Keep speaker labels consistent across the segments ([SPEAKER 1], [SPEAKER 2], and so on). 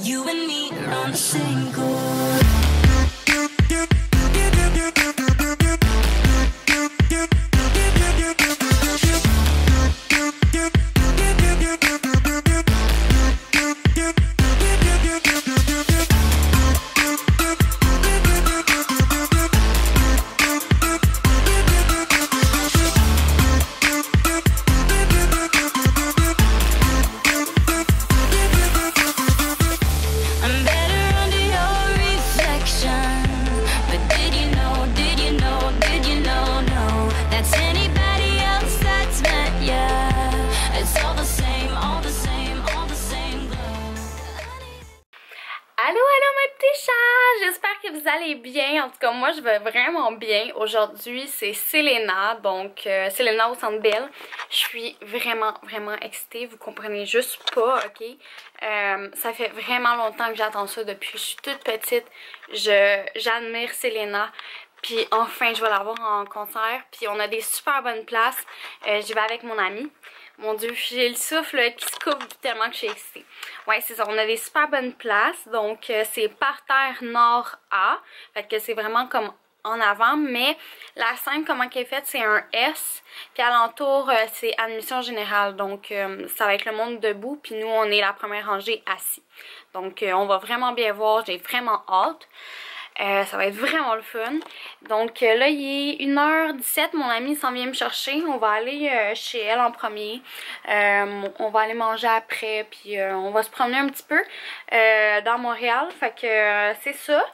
[SPEAKER 1] You and me are on the same chord.
[SPEAKER 2] J'espère que vous allez bien. En tout cas, moi, je vais vraiment bien. Aujourd'hui, c'est Selena, donc Selena au Centre Bell. Je suis vraiment excitée. Vous comprenez juste pas, ok? Ça fait vraiment longtemps que j'attends ça depuis que je suis toute petite. J'admire Selena. Puis enfin, je vais la voir en concert. Puis on a des super bonnes places. J'y vais avec mon amie. Mon Dieu, j'ai le souffle là, qui se coupe tellement que je suis excitée. Ouais, c'est ça. On a des super bonnes places. Donc, c'est parterre nord A. Fait que c'est vraiment comme en avant. Mais la scène, comment qu'elle est faite, c'est un S. Puis alentour, c'est admission générale. Donc, ça va être le monde debout. Puis nous, on est la première rangée assis. Donc, on va vraiment bien voir. J'ai vraiment hâte. Ça va être vraiment le fun. Donc là, il est 1h17. Mon amie s'en vient me chercher. On va aller chez elle en premier. On va aller manger après. Puis on va se promener un petit peu dans Montréal. Fait que c'est ça.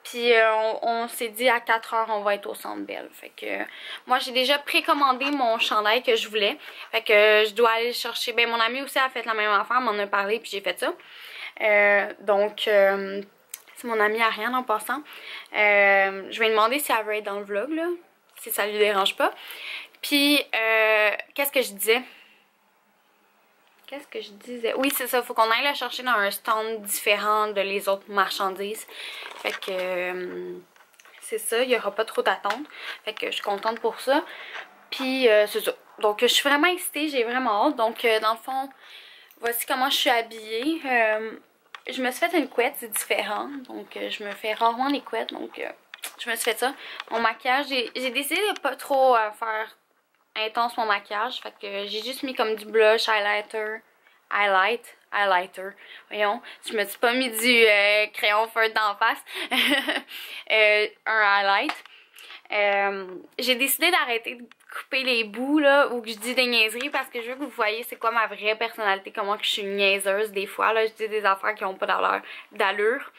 [SPEAKER 2] Puis on s'est dit à 4h, on va être au Centre Bell. Fait que moi, j'ai déjà précommandé mon chandail que je voulais. Fait que je dois aller le chercher. Ben, mon amie aussi a fait la même affaire. Elle m'en a parlé. Puis j'ai fait ça. C'est mon amie Ariane en passant. Je vais lui demander si elle veut être dans le vlog, là. Si ça lui dérange pas. Puis, qu'est-ce que je disais? Oui, c'est ça. Faut qu'on aille la chercher dans un stand différent de les autres marchandises. Fait que, c'est ça. Il n'y aura pas trop d'attente. Fait que je suis contente pour ça. Puis, c'est ça. Donc, je suis vraiment excitée. J'ai vraiment hâte. Donc, dans le fond, voici comment je suis habillée. Je me suis fait une couette, c'est différent. Donc, je me fais rarement des couettes. Donc, je me suis fait ça. Mon maquillage, j'ai décidé de pas trop faire intense mon maquillage. Fait que j'ai juste mis comme du blush, highlighter. Voyons, je me suis pas mis du crayon feutre d'en face. Un highlight. J'ai décidé d'arrêter de couper les bouts là où je dis des niaiseries parce que je veux que vous voyez c'est quoi ma vraie personnalité, comment que je suis niaiseuse des fois là, je dis des affaires qui ont pas d'allure.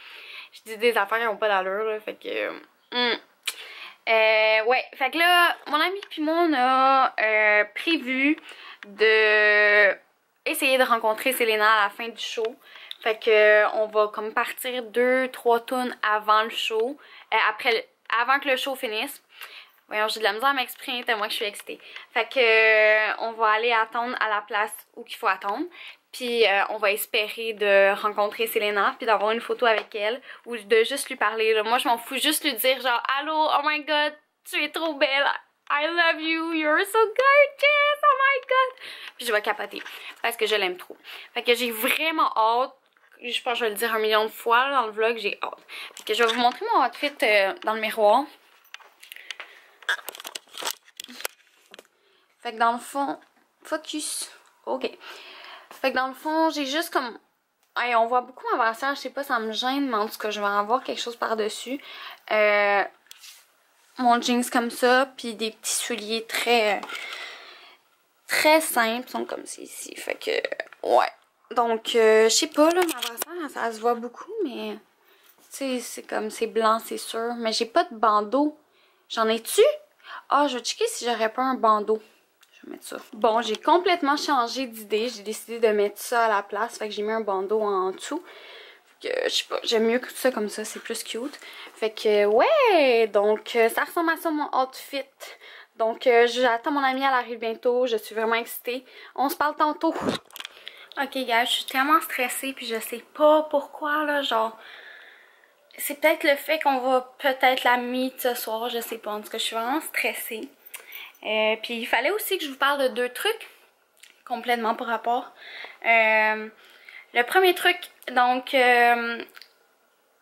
[SPEAKER 2] Je dis des affaires qui ont pas d'allure là, fait que ouais, fait que là mon ami puis moi on a prévu de essayer de rencontrer Selena à la fin du show. Fait que on va comme partir 2-3 tunes avant le show, avant que le show finisse. Voyons, j'ai de la misère à m'exprimer tellement que je suis excitée. Fait que on va aller attendre à la place où il faut attendre. Puis on va espérer de rencontrer Selena puis d'avoir une photo avec elle ou de juste lui parler. Là. Moi, je m'en fous, juste lui dire genre « Allô, oh my god, tu es trop belle, I love you, you're so gorgeous, oh my god! » Puis je vais capoter parce que je l'aime trop. Fait que j'ai vraiment hâte. Je pense que je vais le dire 1 million de fois là, dans le vlog, j'ai hâte. Fait que je vais vous montrer mon outfit dans le miroir. Fait que dans le fond, focus, ok. Fait que dans le fond, j'ai juste comme, hey, on voit beaucoup ma brassière, je sais pas, ça me gêne, mais en tout cas, je vais avoir quelque chose par-dessus. Mon jeans comme ça, puis des petits souliers très simples, sont comme ça ici. Fait que, ouais. Donc, je sais pas, là, ma brassière, ça se voit beaucoup, mais, tu sais, c'est comme, c'est blanc, c'est sûr. Mais j'ai pas de bandeau. J'en ai-tu? Ah, je vais checker si j'aurais pas un bandeau. Je vais mettre ça. Bon, j'ai complètement changé d'idée. J'ai décidé de mettre ça à la place. Fait que j'ai mis un bandeau en dessous. Fait que, je sais pas, j'aime mieux que ça comme ça. C'est plus cute. Fait que, ouais! Donc, ça ressemble à ça mon outfit. Donc, j'attends mon amie, elle arrive bientôt. Je suis vraiment excitée. On se parle tantôt. Ok, gars, je suis tellement stressée. Puis je sais pas pourquoi, là. Genre, c'est peut-être le fait qu'on va peut-être la meet ce soir. Je sais pas. En tout cas, je suis vraiment stressée. Puis il fallait aussi que je vous parle de 2 trucs complètement par rapport. Le premier truc, Donc, il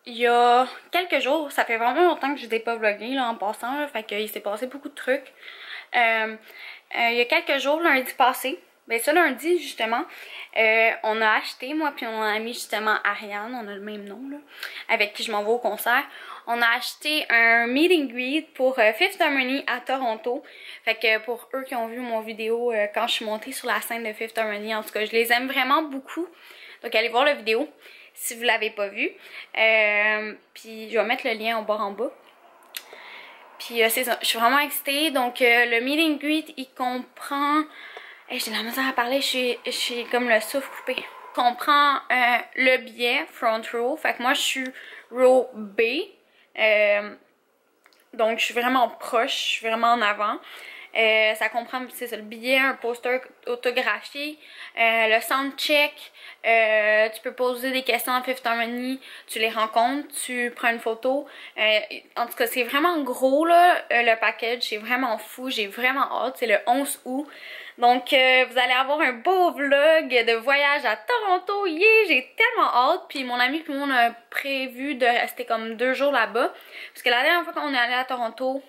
[SPEAKER 2] y a quelques jours, ça fait vraiment longtemps que je n'ai pas vlogué là, en passant, là, fait qu'il s'est passé beaucoup de trucs. Il y a quelques jours, lundi passé, ben ce lundi justement, on a acheté, moi puis mon amie justement Ariane, on a le même nom là, avec qui je m'en vais au concert. On a acheté un meet and greet pour Fifth Harmony à Toronto. Fait que pour eux qui ont vu mon vidéo quand je suis montée sur la scène de Fifth Harmony, en tout cas je les aime vraiment beaucoup. Donc allez voir la vidéo si vous l'avez pas vue. Puis je vais mettre le lien au bas en bas. Puis c'est ça, je suis vraiment excitée. Donc le meet and greet il comprend... Hey, j'ai de la misère à parler, je suis comme le souffle coupé. Il comprend le billet front row. Fait que moi je suis row B. Donc je suis vraiment proche, je suis vraiment en avant. Ça comprend, c'est ça, le billet, un poster autographié, le soundcheck, tu peux poser des questions en Fifth Harmony, tu les rencontres, tu prends une photo. En tout cas, c'est vraiment gros là, le package, c'est vraiment fou, j'ai vraiment hâte, c'est le 11 août. Donc, vous allez avoir un beau vlog de voyage à Toronto. Yeah, j'ai tellement hâte. Puis mon ami et moi, on a prévu de rester comme 2 jours là-bas. Parce que la dernière fois qu'on est allé à Toronto,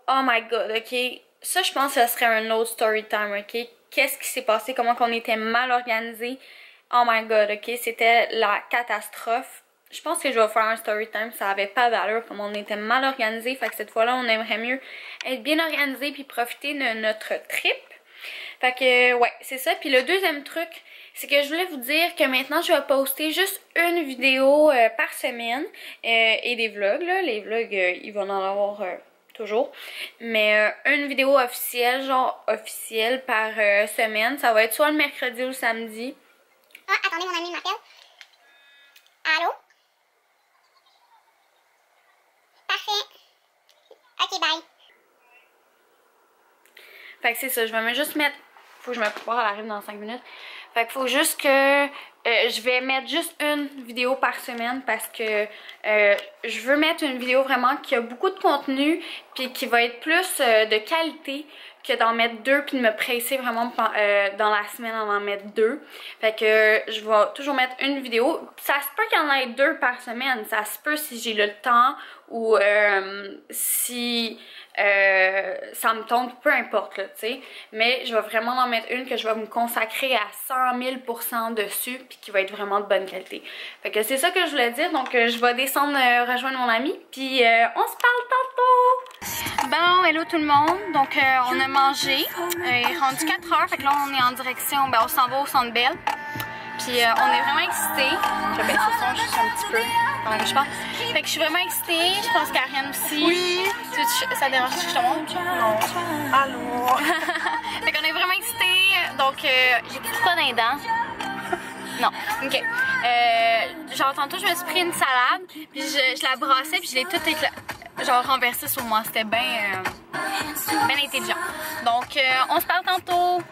[SPEAKER 2] oh my god, ok. Ça, je pense que ce serait un autre story time, ok. Qu'est-ce qui s'est passé? Comment qu'on était mal organisé? Oh my god, ok. C'était la catastrophe. Je pense que je vais faire un story time. Ça avait pas d'allure comme on était mal organisé. Fait que cette fois-là, on aimerait mieux être bien organisé puis profiter de notre trip. Fait que, ouais, c'est ça. Puis le deuxième truc, c'est que je voulais vous dire que maintenant, je vais poster juste une vidéo par semaine et des vlogs, là. Les vlogs, ils vont en avoir toujours. Mais une vidéo officielle, genre officielle par semaine. Ça va être soit le mercredi ou le samedi.
[SPEAKER 3] Ah, attendez, mon ami m'appelle. Allô? Parfait. Ok, bye.
[SPEAKER 2] Fait que c'est ça, je vais juste mettre... Faut que je me prépare, elle arrive dans 5 minutes. Fait qu'il faut juste que... je vais mettre juste une vidéo par semaine parce que je veux mettre une vidéo vraiment qui a beaucoup de contenu puis qui va être plus de qualité que d'en mettre 2 puis de me presser vraiment dans la semaine en mettre 2. Fait que je vais toujours mettre une vidéo. Ça se peut qu'il y en ait 2 par semaine. Ça se peut si j'ai le temps ou si ça me tente, peu importe là, tu sais. Mais je vais vraiment en mettre une que je vais me consacrer à 100 000% dessus puis qui va être vraiment de bonne qualité. Fait que c'est ça que je voulais dire. Donc je vais descendre rejoindre mon ami puis on se parle tantôt. Bon, hello tout le monde. Donc on a mangé. Il est rendu 4h. Fait que là on est en direction, ben on s'en va au Centre Bell. Puis on est vraiment excités. Je vais baisser le son juste un petit peu pendant que je parle. Fait que je suis vraiment excitée. Je pense qu'Ariane aussi. Oui. Ça dérange que je te montre? Non. Allô. Fait qu'on est vraiment excités. Donc j'ai plus quoi dans les dents. Non. Ok. Genre tantôt je me suis pris une salade. Puis je la brassais. Puis je l'ai toute genre renversée sur moi. C'était bien intelligent. Donc on se parle tantôt.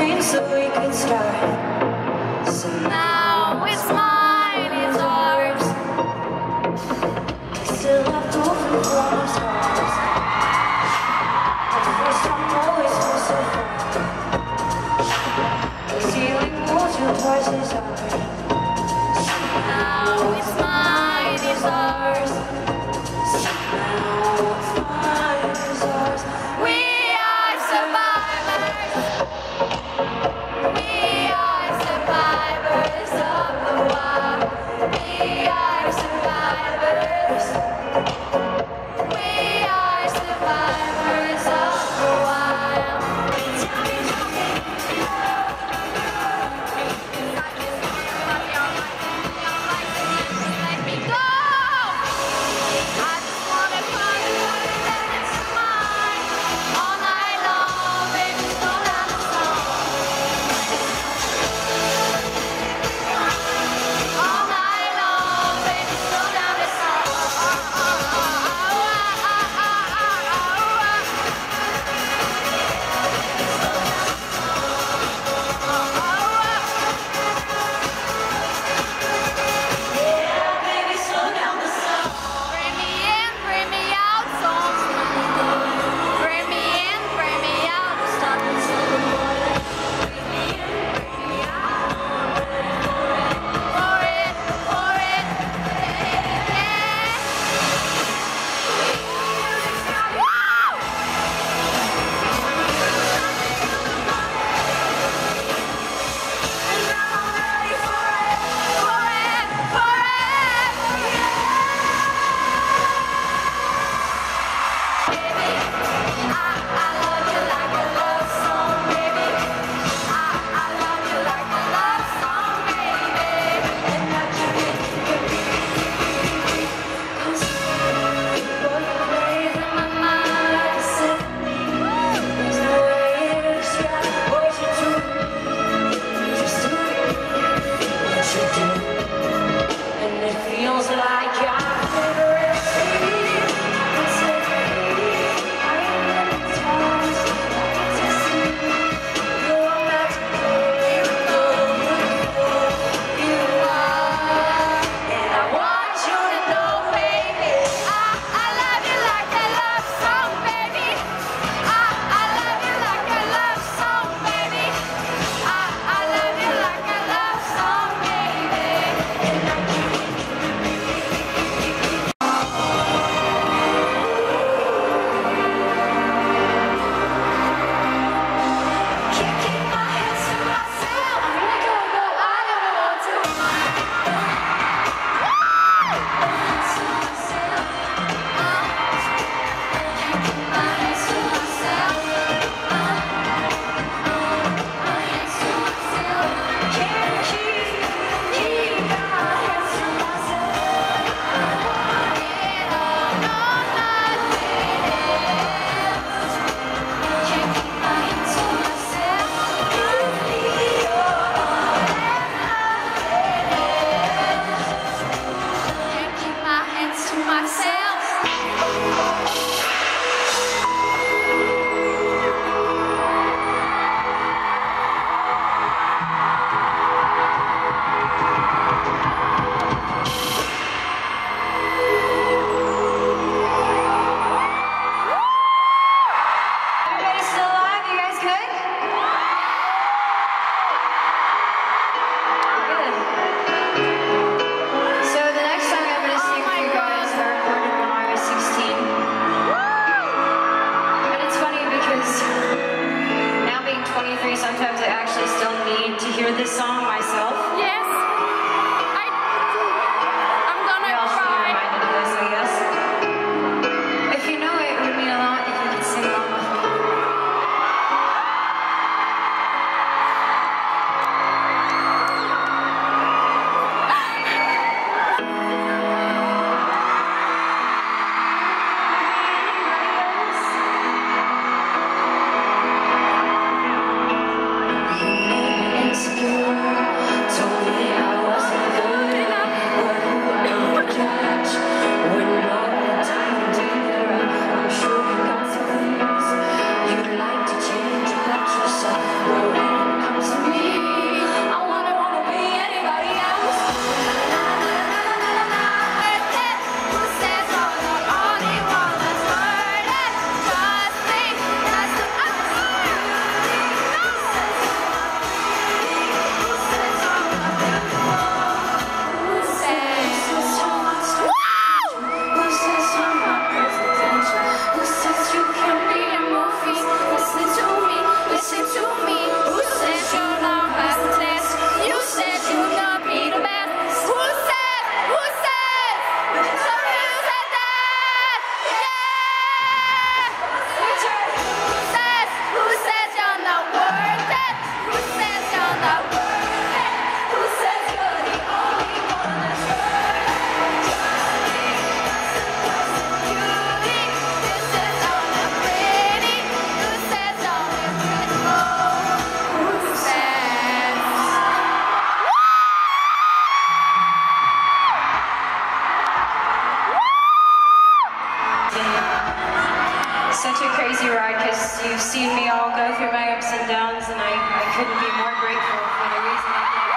[SPEAKER 1] dream so we could start. So
[SPEAKER 2] Now it's mine, it's ours.
[SPEAKER 1] we still have to open for our stars. At first I'm always so far. The ceiling holds you twice as high.
[SPEAKER 2] Now it's mine, it's ours.
[SPEAKER 1] Now what's mine is ours.
[SPEAKER 2] We are survivors. We are survivors of the wild. We are survivors. We are survivors of the wild. Let me go. I just wanna find what that's mine. All night long, baby, slow down the song. All night long, baby, slow down the song.
[SPEAKER 1] Yeah, baby, slow down the song.
[SPEAKER 2] Bring me in, bring me out, song. Bring me in, bring me out, stop the song. Bring me in, bring me out. Pour it, yeah. Woo!
[SPEAKER 1] And it feels like I've never seen. I hypnotized by destiny. You're about to go you are. And I want you to know, baby.
[SPEAKER 2] I love you like I love song, baby. I love you like I love song, baby. I love you like I love song, baby.
[SPEAKER 1] Can't keep my hands to myself. I really gotta go. I don't want to. Can't keep my hands to myself. Can't keep my hands to myself. Give me
[SPEAKER 2] Can't keep my hands to myself.
[SPEAKER 1] Everybody still alive? You guys good? Good. So the next song I'm gonna sing for you guys, our recorded such a crazy ride because you've seen me all go through my ups and downs, and I couldn't be more grateful for the reason I did.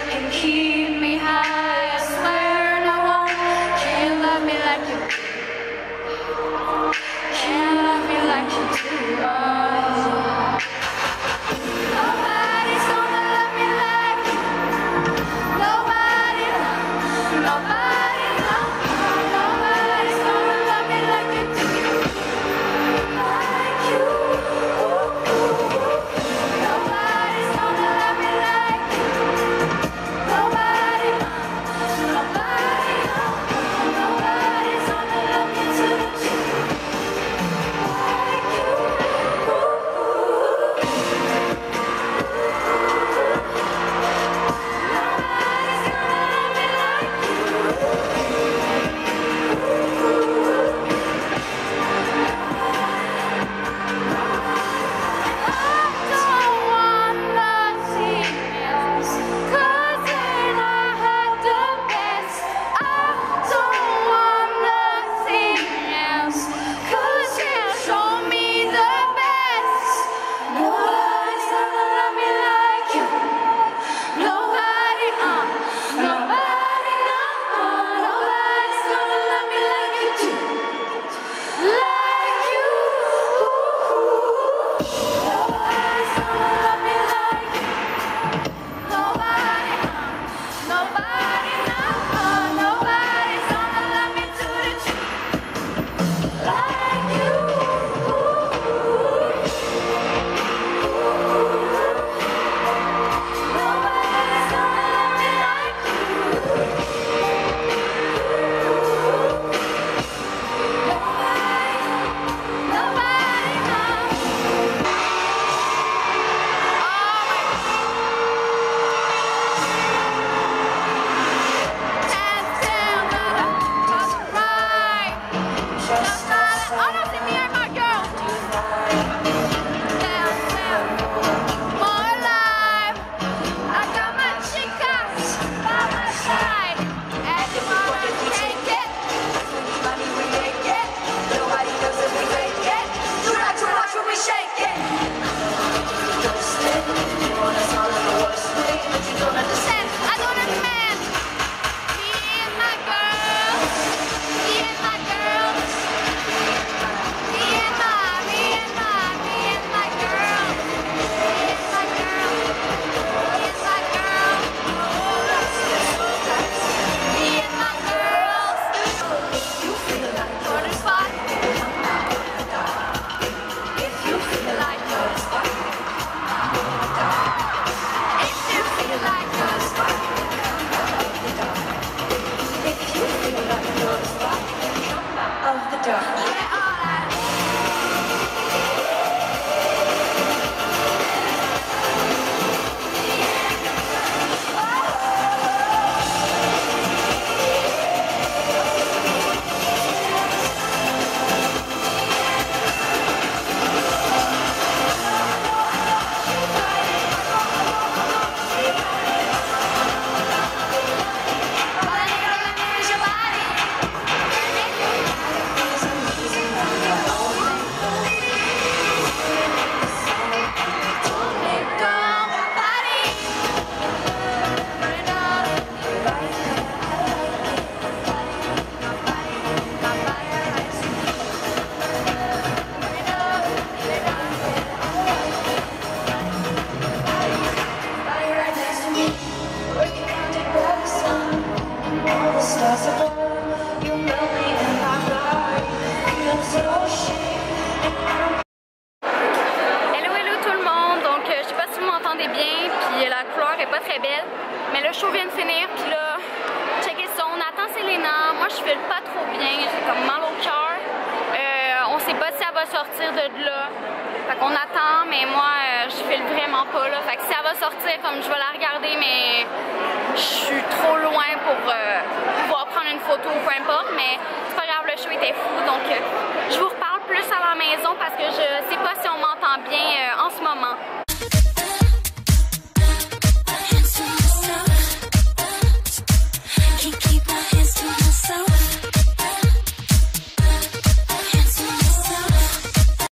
[SPEAKER 2] Can keep me high, I swear no one can love me like you. Can't love me like you do. Nobody's gonna love me like you. Nobody, nobody, nobody's gonna love me like you do. Like you. Nobody's gonna love me like you. Nobody, nobody's gonna love me too. Like you. Mais le show vient de finir, puis là, checkez ça, on attend Selena. Moi, je file pas trop bien, j'ai comme mal au cœur. On sait pas si elle va va sortir de là. Fait qu'on attend, mais moi, je file vraiment pas, là. Fait que si elle va sortir, comme je vais la regarder, mais je suis trop loin pour pouvoir prendre une photo ou peu importe. Mais c'est pas grave, le show était fou, donc je vous reparle plus à la maison parce que je sais pas si on m'entend bien en ce moment.